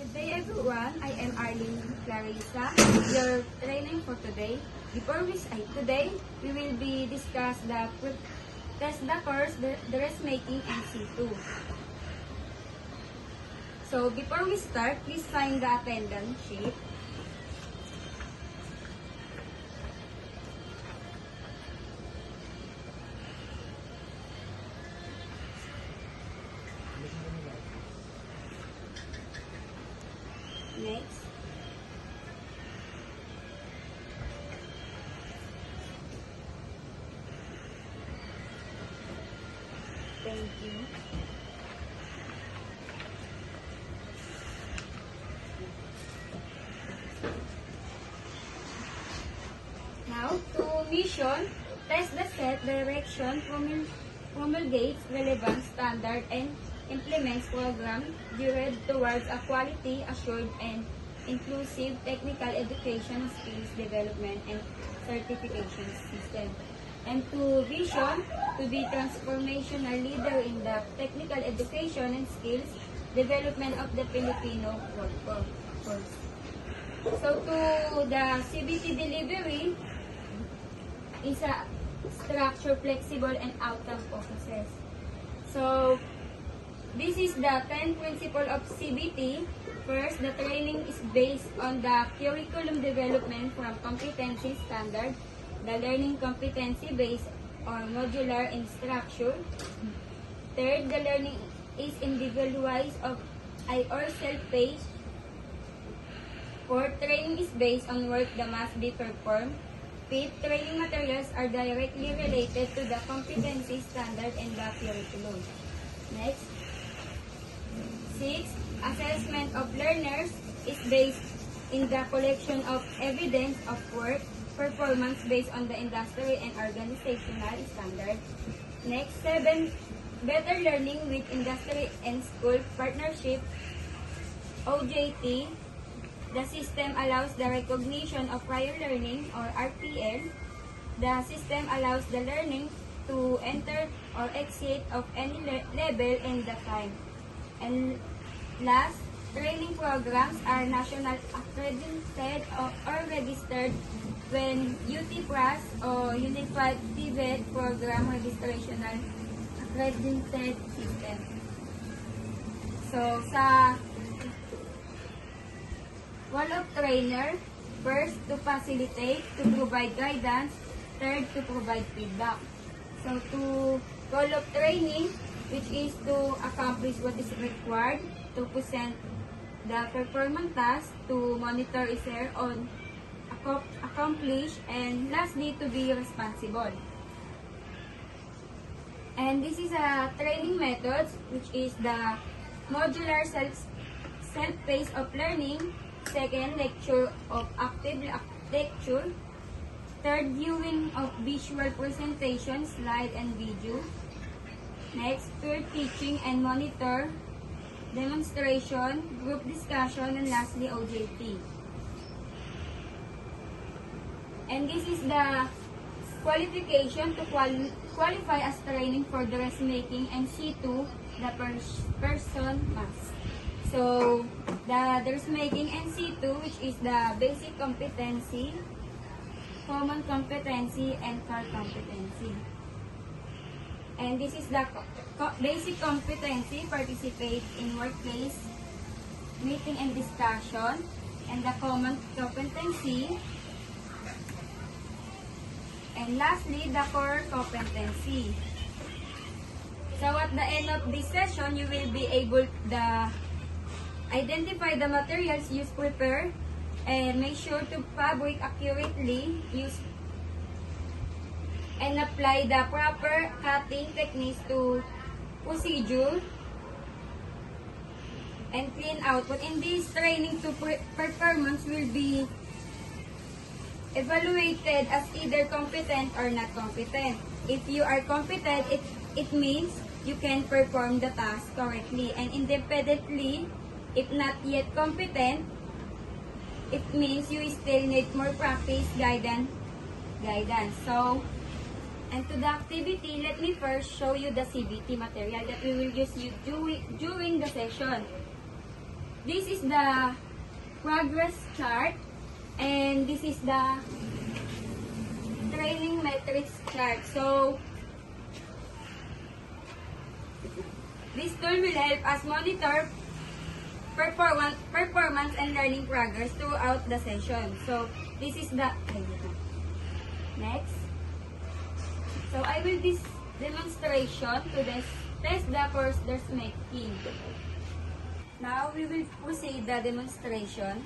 Good day everyone, I am Arlene Clarissa, your training for today. Today, we will be discuss the course, the dressmaking and C2. So before we start, please sign the attendance sheet. Next. Thank you. Now, to mission, test the set direction, promulgates relevant standard and implements program geared towards a quality assured and inclusive technical education skills development and certification system. And to vision, to be transformational leader in the technical education and skills development of the Filipino workforce. So to the CBT delivery is a structure, flexible, and outcome focuses. So this is the 10 principle of CBT. First, the training is based on the curriculum development from competency standard, the learning competency based on modular in structure. Third, the learning is individualized or self-paced. Fourth, training is based on work that must be performed. Fifth, training materials are directly related to the competency standard and the curriculum. Next. 6. Assessment of learners is based in the collection of evidence of work performance based on the industry and organizational standard. Next, 7. Better learning with industry and school partnership, OJT. The system allows the recognition of prior learning or RPL. The system allows the learning to enter or exit of any level in the time. And last, training programs are national accredited or registered when UTPRAS or Unified TVET Program Registrational Accredited System. So, sa role of trainer, first, to facilitate, to provide guidance, third, to provide feedback. So, to role of training, which is to accomplish what is required, to present the performance task, to monitor is there on accomplish, and lastly, to be responsible. And this is a training methods, which is the modular self-paced of learning, second, lecture of active lecture, third, viewing of visual presentation, slide and video. Next, peer teaching and monitor, demonstration, group discussion, and lastly, OJT. And this is the qualification to qualify as training for dressmaking, and C2, the person must. So, the dressmaking and C2, which is the basic competency, common competency, and core competency. And this is the basic competency, participate in workplace, meeting and discussion, and the common competency. And lastly, the core competency. So at the end of this session, you will be able to identify the materials used, prepare, and make sure to fabric accurately, use and apply the proper cutting techniques to procedure and clean out. But in this training to performance will be evaluated as either competent or not competent. If you are competent, it means you can perform the task correctly, and independently, if not yet competent, it means you still need more practice, guidance. So, and to the activity, let me first show you the CBT material that we will use during the session. this is the progress chart, and this is the training metrics chart. So, this tool will help us monitor performance and learning progress throughout the session. So, this is the next. So, I will this demonstration to test the course making. Now, we will proceed the demonstration.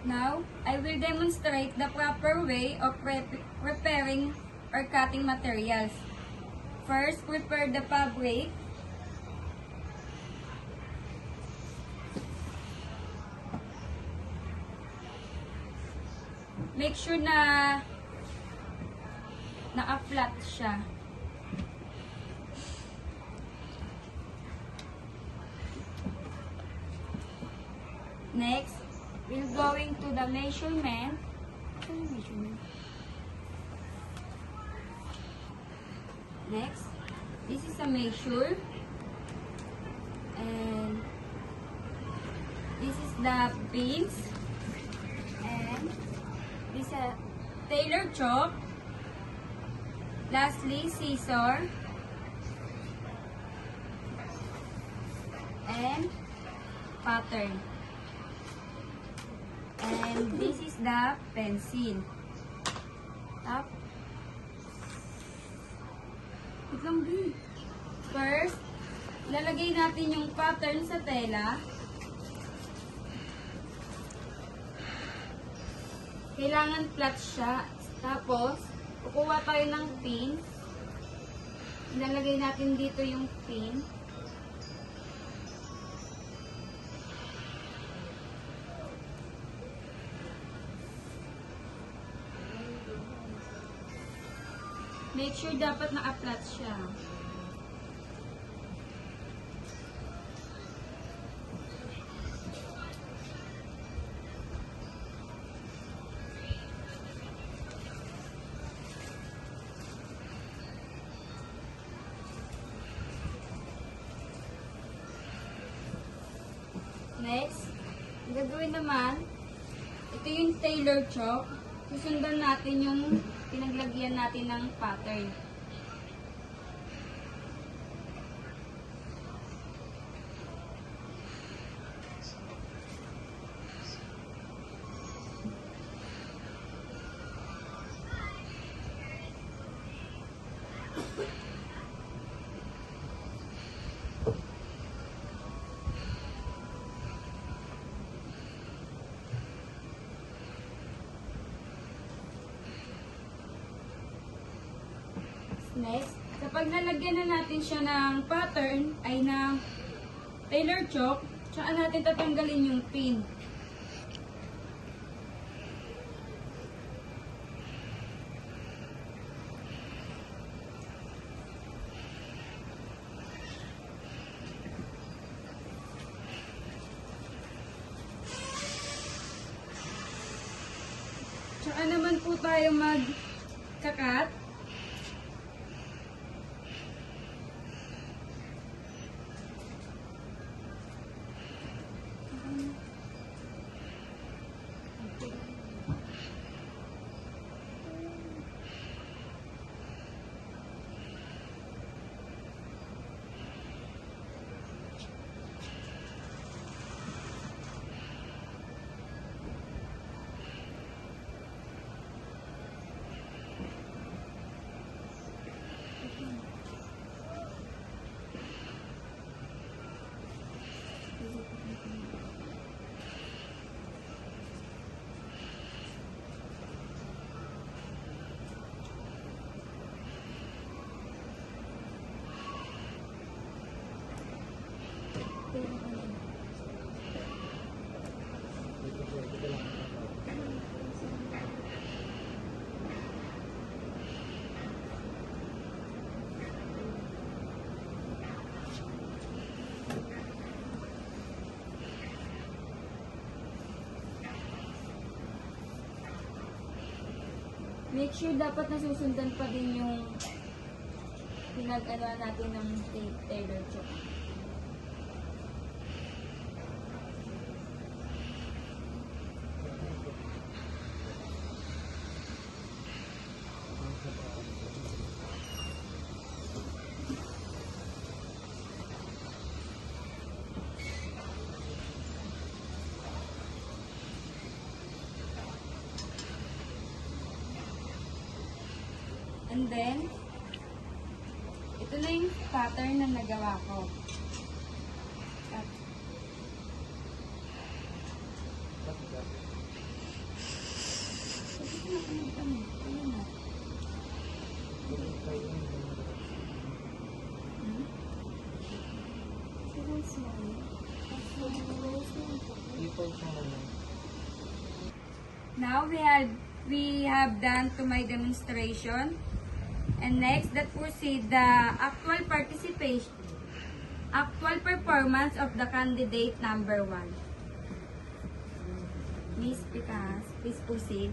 Now, I will demonstrate the proper way of preparing or cutting materials. First, prepare the fabric. Make sure na naka-flat siya. Next, we're going to the measurement. Next, this is a measure. And this is the pins. And this is a tailor chalk. Lastly, scissor. And pattern. And this is the pencil. Up. First, lalagay natin yung pattern sa tela. Kailangan flat siya. Tapos, kukuha tayo ng pin. Ilalagay natin dito yung pin. Make sure dapat naka-flat siya. Next, gagawin naman, ito yung tailor chalk. Susundan natin yung pinaglagyan natin ng pattern. Next, kapag nalagyan na natin siya ng pattern, ay ng tailor chalk, tsaka natin tatanggalin yung pin. Tsaka naman po tayo mag-kakat. make sure dapat nasusundan pa din yung pinag-ano natin ng Taylor chop. And then, ito na yung pattern na nagawa ko. Now we have done to my demonstration. And next, that proceed the actual performance of the candidate number 1. Miss Pitas, please proceed.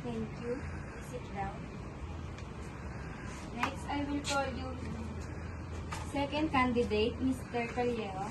Thank you. Sit down. Next, I will call you second candidate, Mr. Caliero.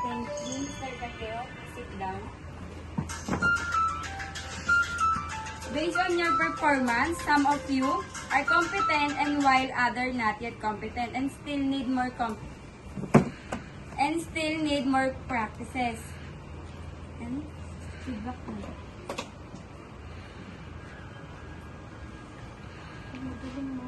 Thank you, Mr. Caliero. Sit down. Based on your performance, some of you are competent and while others not yet competent and still need more practices. And feedback na. Magaling mo.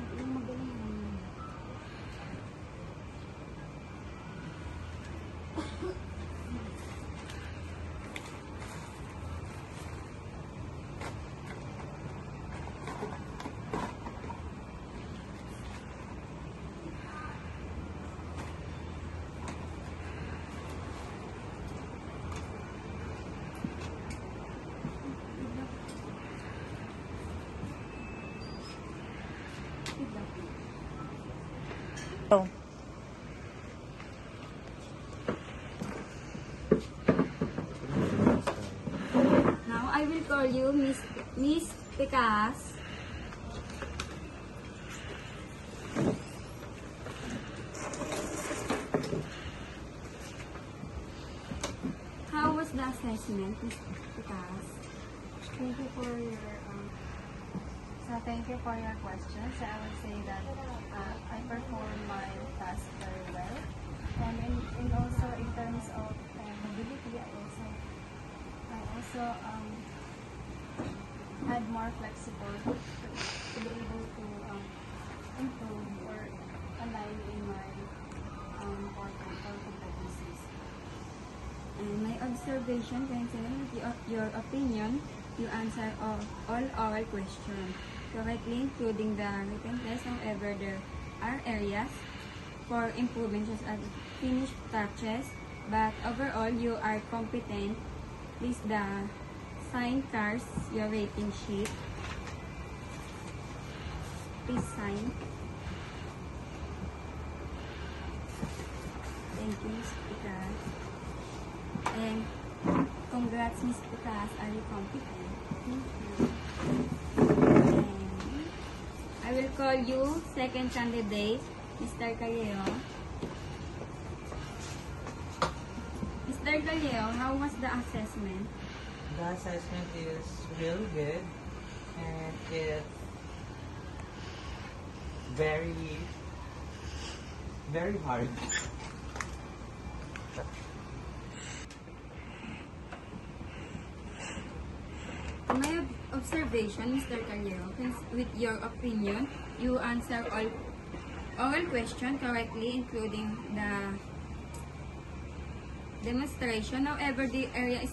Oh. Now I will call you Miss Picas. How was the assessment, Miss Picas? Thank you for your thank you for your questions. I would say that I performed my task very well, and also in terms of mobility, I also had more flexible to be able to improve or align in my core competencies. And my observation concerning your opinion, you answer all our questions correctly, including the written test. However, there are areas for improvement such as finished touches, but overall, you are competent. Please sign cards, your rating sheet. Please sign. Thank you, Ms. Picas. And congrats, Ms. Picas. Are you competent? Thank you. And I will call you second candidate, Mr. Caliero. Mr. Caliero, how was the assessment? The assessment is really good and it's very, very hard. In my observation, Mr. Caliero, with your opinion, you answer oral question correctly, including the demonstration. However, the area is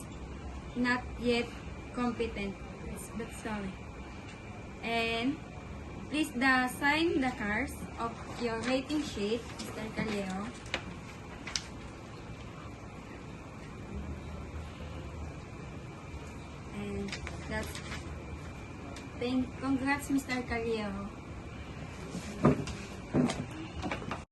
not yet competent. But sorry. And please sign the cards of your rating sheet, Mr. Caleo. And that's congrats, Mr. Caleo.